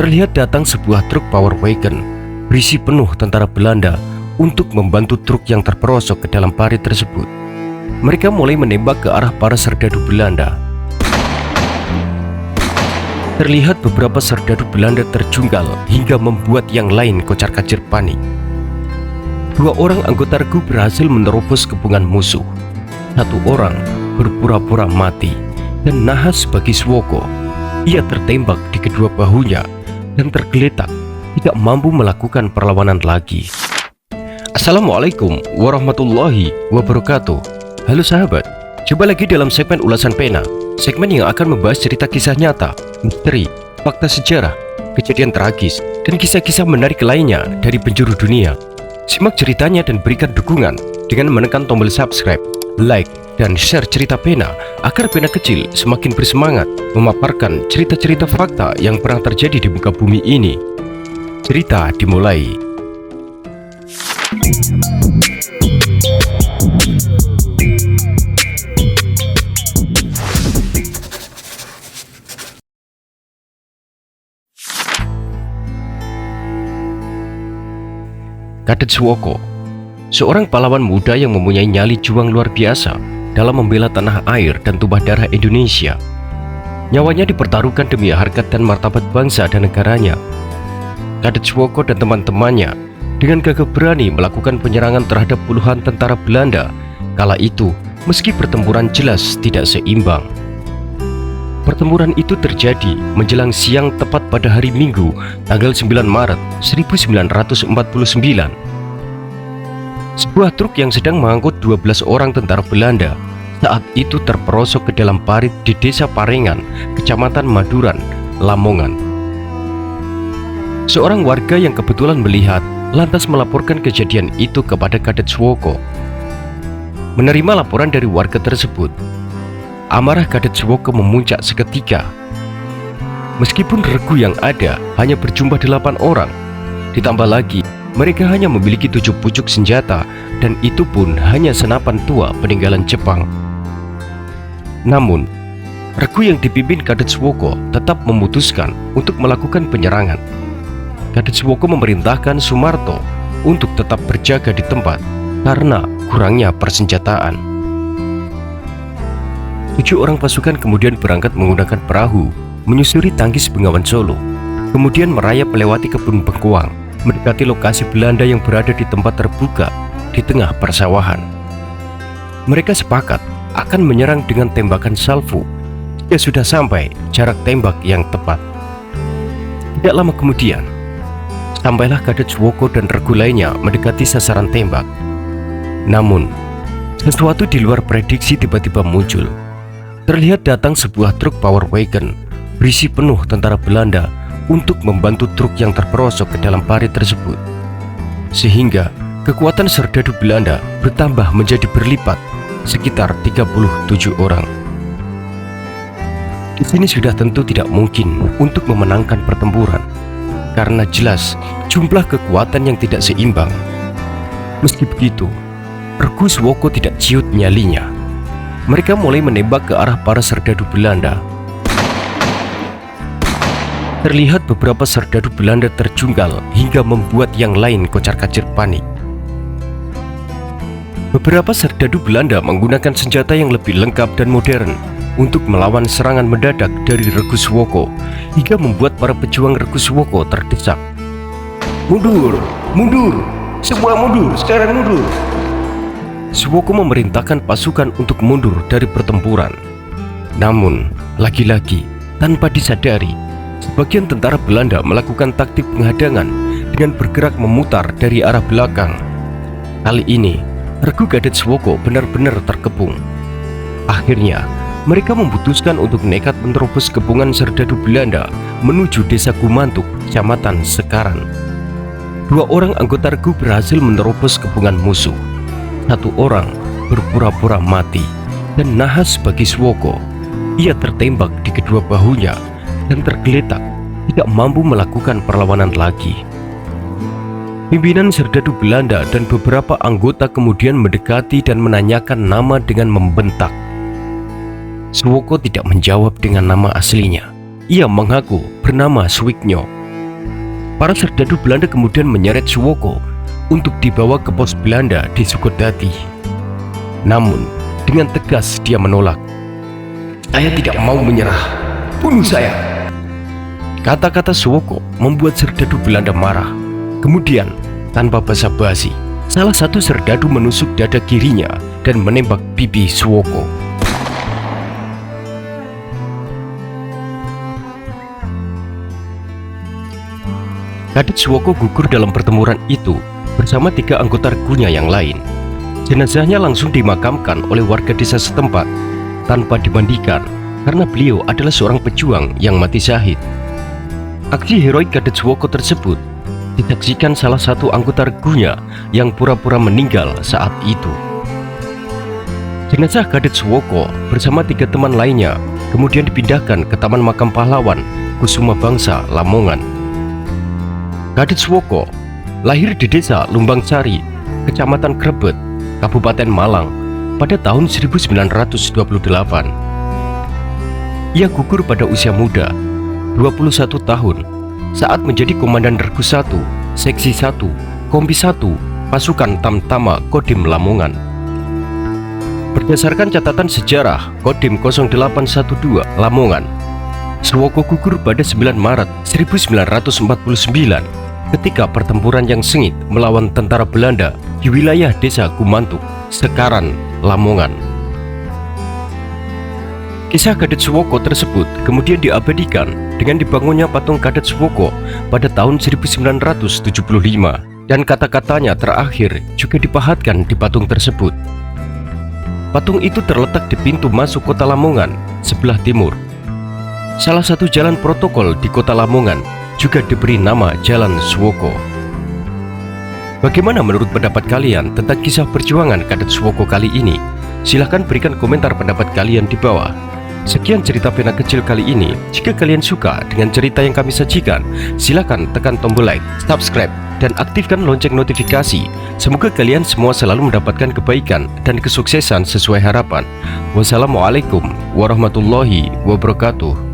terlihat datang sebuah truk power wagon berisi penuh tentara Belanda untuk membantu truk yang terperosok ke dalam parit tersebut. Mereka mulai menembak ke arah para serdadu Belanda. Terlihat beberapa serdadu Belanda terjungkal hingga membuat yang lain kocar-kacir panik. Dua orang anggota regu berhasil menerobos kepungan musuh. Satu orang berpura-pura mati dan nahas bagi Suwoko. Ia tertembak di kedua bahunya dan tergeletak, tidak mampu melakukan perlawanan lagi. Assalamualaikum warahmatullahi wabarakatuh. Halo sahabat, jumpa lagi dalam segmen ulasan pena, segmen yang akan membahas cerita kisah nyata, misteri, fakta sejarah, kejadian tragis, dan kisah-kisah menarik lainnya dari penjuru dunia. Simak ceritanya dan berikan dukungan dengan menekan tombol subscribe, like, dan share cerita pena agar pena kecil semakin bersemangat memaparkan cerita-cerita fakta yang pernah terjadi di muka bumi ini. Cerita dimulai. Kadet Suwoko, seorang pahlawan muda yang mempunyai nyali juang luar biasa dalam membela tanah air dan tumpah darah Indonesia. Nyawanya dipertaruhkan demi harkat dan martabat bangsa dan negaranya. Kadet Suwoko dan teman-temannya dengan gagah berani melakukan penyerangan terhadap puluhan tentara Belanda kala itu, meski pertempuran jelas tidak seimbang. Pertempuran itu terjadi menjelang siang tepat pada hari Minggu, tanggal 9 Maret 1949. Sebuah truk yang sedang mengangkut 12 orang tentara Belanda saat itu terperosok ke dalam parit di Desa Parengan, Kecamatan Maduran, Lamongan. Seorang warga yang kebetulan melihat lantas melaporkan kejadian itu kepada Kadet Suwoko. Menerima laporan dari warga tersebut, amarah Kadet Suwoko memuncak seketika. Meskipun regu yang ada hanya berjumlah 8 orang, ditambah lagi mereka hanya memiliki 7 pucuk senjata, dan itu pun hanya senapan tua peninggalan Jepang. Namun, regu yang dipimpin Kadet Suwoko tetap memutuskan untuk melakukan penyerangan. Kadet Suwoko memerintahkan Sumarto untuk tetap berjaga di tempat karena kurangnya persenjataan. 7 orang pasukan kemudian berangkat menggunakan perahu menyusuri Tangkis Bengawan Solo, kemudian merayap melewati kebun bengkoang, mendekati lokasi Belanda yang berada di tempat terbuka di tengah persawahan. Mereka sepakat akan menyerang dengan tembakan salvo jika sudah sampai jarak tembak yang tepat. Tidak lama kemudian, sampailah Kadet Suwoko dan regu lainnya mendekati sasaran tembak. Namun, sesuatu di luar prediksi tiba-tiba muncul. Terlihat datang sebuah truk power wagon berisi penuh tentara Belanda untuk membantu truk yang terperosok ke dalam parit tersebut, sehingga kekuatan serdadu Belanda bertambah menjadi berlipat, sekitar 37 orang. Di sini sudah tentu tidak mungkin untuk memenangkan pertempuran, karena jelas jumlah kekuatan yang tidak seimbang. Meski begitu, regu Suwoko tidak ciut nyalinya. Mereka mulai menembak ke arah para serdadu Belanda. Terlihat beberapa serdadu Belanda terjungkal hingga membuat yang lain kocar-kacir panik. Beberapa serdadu Belanda menggunakan senjata yang lebih lengkap dan modern untuk melawan serangan mendadak dari regu Suwoko, hingga membuat para pejuang regu Suwoko terdesak. Mundur, mundur, semua mundur, sekarang mundur. Suwoko memerintahkan pasukan untuk mundur dari pertempuran. Namun, lagi-lagi tanpa disadari, sebagian tentara Belanda melakukan taktik penghadangan dengan bergerak memutar dari arah belakang. Kali ini, regu Kadet Suwoko benar-benar terkepung. Akhirnya, mereka memutuskan untuk nekat menerobos kepungan serdadu Belanda menuju Desa Gumantuk, Kecamatan Sekaran. 2 orang anggota regu berhasil menerobos kepungan musuh. 1 orang berpura-pura mati dan nahas bagi Suwoko. Ia tertembak di kedua bahunya dan tergeletak, tidak mampu melakukan perlawanan lagi. Pimpinan serdadu Belanda dan beberapa anggota kemudian mendekati dan menanyakan nama dengan membentak. Suwoko tidak menjawab dengan nama aslinya. Ia mengaku bernama Suwiknyo Para serdadu Belanda kemudian menyeret Suwoko untuk dibawa ke pos Belanda di Sukhodadi. Namun, dengan tegas dia menolak. "Saya tidak mau menyerah, bunuh saya." Kata-kata Suwoko membuat serdadu Belanda marah. Kemudian, tanpa basa-basi, salah satu serdadu menusuk dada kirinya dan menembak pipi Suwoko. Kadet Suwoko gugur dalam pertempuran itu bersama 3 anggota regunya yang lain. Jenazahnya langsung dimakamkan oleh warga desa setempat tanpa dimandikan karena beliau adalah seorang pejuang yang mati syahid. Aksi heroik Kadet Suwoko tersebut disaksikan salah satu anggota regunya yang pura-pura meninggal saat itu. Jenazah Kadet Suwoko bersama 3 teman lainnya kemudian dipindahkan ke Taman Makam Pahlawan Kusuma Bangsa, Lamongan. Kadet Suwoko lahir di desa Lumbang Sari, Kecamatan Krebet, Kabupaten Malang pada tahun 1928. Ia gugur pada usia muda, 21 tahun, saat menjadi Komandan Regu 1, Seksi 1, Kompi 1, Pasukan Tamtama Kodim Lamongan. Berdasarkan catatan sejarah Kodim 0812 Lamongan, Suwoko gugur pada 9 Maret 1949 ketika pertempuran yang sengit melawan tentara Belanda di wilayah desa Gumantuk, Sekaran, Lamongan. Kisah Kadet Suwoko tersebut kemudian diabadikan dengan dibangunnya patung Kadet Suwoko pada tahun 1975 dan kata-katanya terakhir juga dipahatkan di patung tersebut. Patung itu terletak di pintu masuk kota Lamongan sebelah timur. Salah satu jalan protokol di kota Lamongan juga diberi nama Jalan Suwoko. Bagaimana menurut pendapat kalian tentang kisah perjuangan Kadet Suwoko kali ini? Silahkan berikan komentar pendapat kalian di bawah. Sekian cerita pena kecil kali ini. Jika kalian suka dengan cerita yang kami sajikan, silahkan tekan tombol like, subscribe, dan aktifkan lonceng notifikasi. Semoga kalian semua selalu mendapatkan kebaikan dan kesuksesan sesuai harapan. Wassalamualaikum warahmatullahi wabarakatuh.